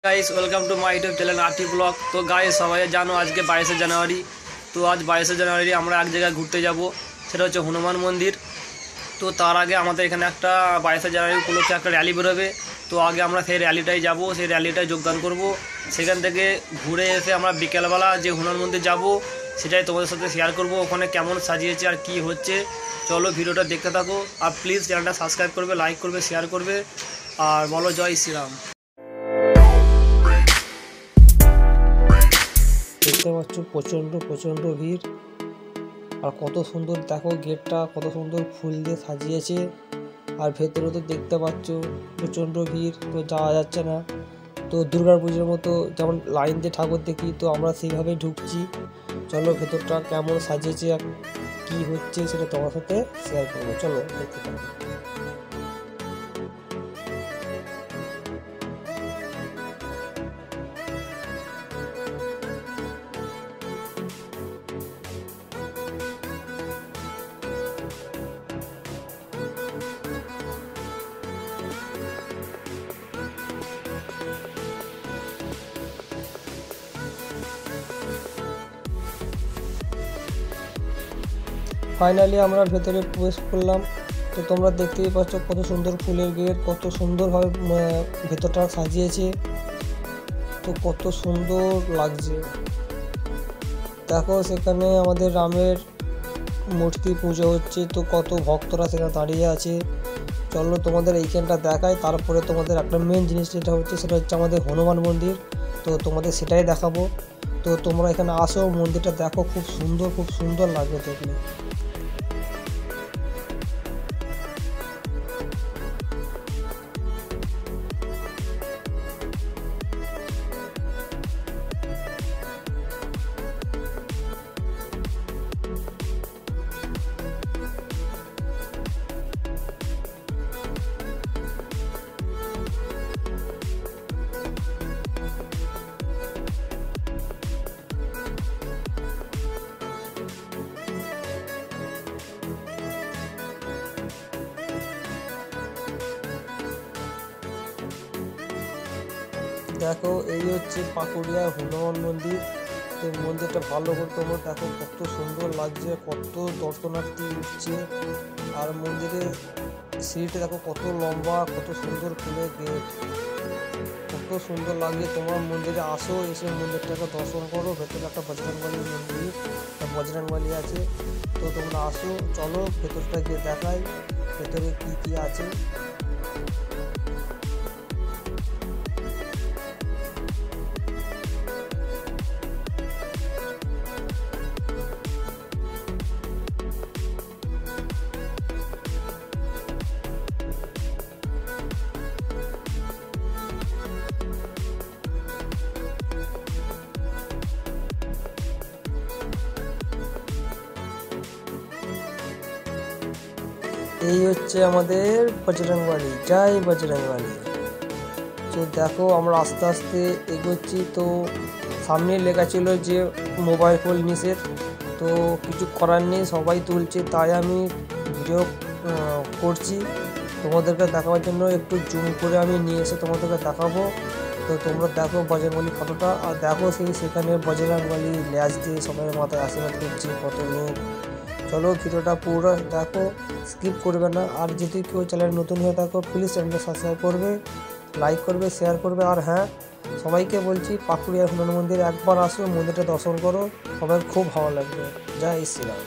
Guys welcome to my YouTube channel RT blog. तो guys सबाई जानो आज के 22 জানুয়ারি। तो आज 22 জানুয়ারি আমরা এক জায়গায় ঘুরতে যাব, সেটা হচ্ছে হনুমান মন্দির। তো তার আগে আমাদের এখানে একটা 22 জানুয়ারি উপলক্ষে একটা র্যালি বেরোবে। তো আগে আমরা সেই র্যালিটাই যাব, সেই র্যালিটায় যোগদান করব। সেখান থেকে ঘুরে এসে আমরা বিকেলবেলা যে হনুমান মন্দির যাব সেটাই তোমাদের সাথে শেয়ার করব, ওখানে কেমন সাজিয়েছে আর কি হচ্ছে। চলো ভিডিওটা দেখতে থাকো, আর প্লিজ চ্যানেলটা সাবস্ক্রাইব করবে, লাইক করবে, শেয়ার করবে, আর বলো জয় শ্রীরাম। দেখতে পাচ্ছ প্রচণ্ড ভিড়, আর কত সুন্দর দেখো গেটটা কত সুন্দর ফুল দিয়ে সাজিয়েছে। আর ভেতরে তো দেখতে পাচ্ছ প্রচণ্ড ভিড়, তো যাওয়া যাচ্ছে না। তো দুর্গা পুজোর মতো যেমন লাইন দিয়ে ঠাকুর দেখি, তো আমরা সেইভাবেই ঢুকছি। চলো ভেতরটা কেমন সাজিয়েছে আর কী হচ্ছে সেটা তোমার সাথে শেয়ার করবো, চলো দেখতে থাকো। ফাইনালি আমরা ভেতরে প্রবেশ করলাম। তো তোমরা দেখতেই পাচ্ছ কত সুন্দর ফুলের গেট, কত সুন্দরভাবে ভেতরটা সাজিয়েছে, তো কত সুন্দর লাগছে। দেখো সেখানে আমাদের রামের মূর্তি পুজো হচ্ছে, তো কত ভক্তরা সেখানে দাঁড়িয়ে আছে। চলো তোমাদের এইখানটা দেখায়, তারপরে তোমাদের একটা মেন জিনিস যেটা হচ্ছে সেটা হচ্ছে আমাদের হনুমান মন্দির। তো তোমাদের সেটাই দেখাবো। তো তোমরা এখানে আসো, মন্দিরটা দেখো, খুব সুন্দর লাগবে দেখলে। দেখো এই হচ্ছে পাকুড়িয়া হনুমান মন্দির। এই মন্দিরটা ভালো করে তোমরা দেখো, কত সুন্দর লাগছে, কত দর্শনার্থী উঠছে। আর মন্দিরের সিঁড়িটা দেখো কত লম্বা, কত সুন্দর ফুলের গেট, কত সুন্দর লাগে। তোমরা মন্দিরে আসো, এসে মন্দিরটাকে দর্শন করো। ভেতরে একটা বজরংবলী মন্দির, বজরংবলী আছে। তো তোমরা আসো, চলো ভেতরটা গিয়ে দেখাই ভেতরে কি আছে। এই হচ্ছে আমাদের বজরংবলী, জয় বজরংবলী। তো দেখো আমরা আস্তে আস্তে এগোচ্ছি। তো সামনে লেখা ছিল যে মোবাইল ফোন নিষেধ, তো কিছু করার নেই, সবাই তুলছে, তাই আমি ভিডিও করছি তোমাদেরকে দেখাবার জন্য। একটু জুম করে আমি নিয়ে এসে তোমাদেরকে দেখাবো। তো তোমরা দেখো বজরংবলী ফটোটা, আর দেখো সেখানে বজরংবলী ল্যাজ দিয়ে সবাই মাথায় আশীর্বাদ করছে, কত লোক। চলো ভিডিওটা পুরো দেখো, স্কিপ করবে না। আর যদি কেউ চ্যানেল নতুন হয়ে থাকো প্লিজ চ্যানেলটা সাবস্ক্রাইব করবে, লাইক করবে, শেয়ার করবে। আর হ্যাঁ, সবাইকে বলছি পাকুড়িয়া হনুমান মন্দির একবার আসো, মন্দিরটা দর্শন করো, সবাই খুব ভালো লাগবে। জয় শ্রীরাম।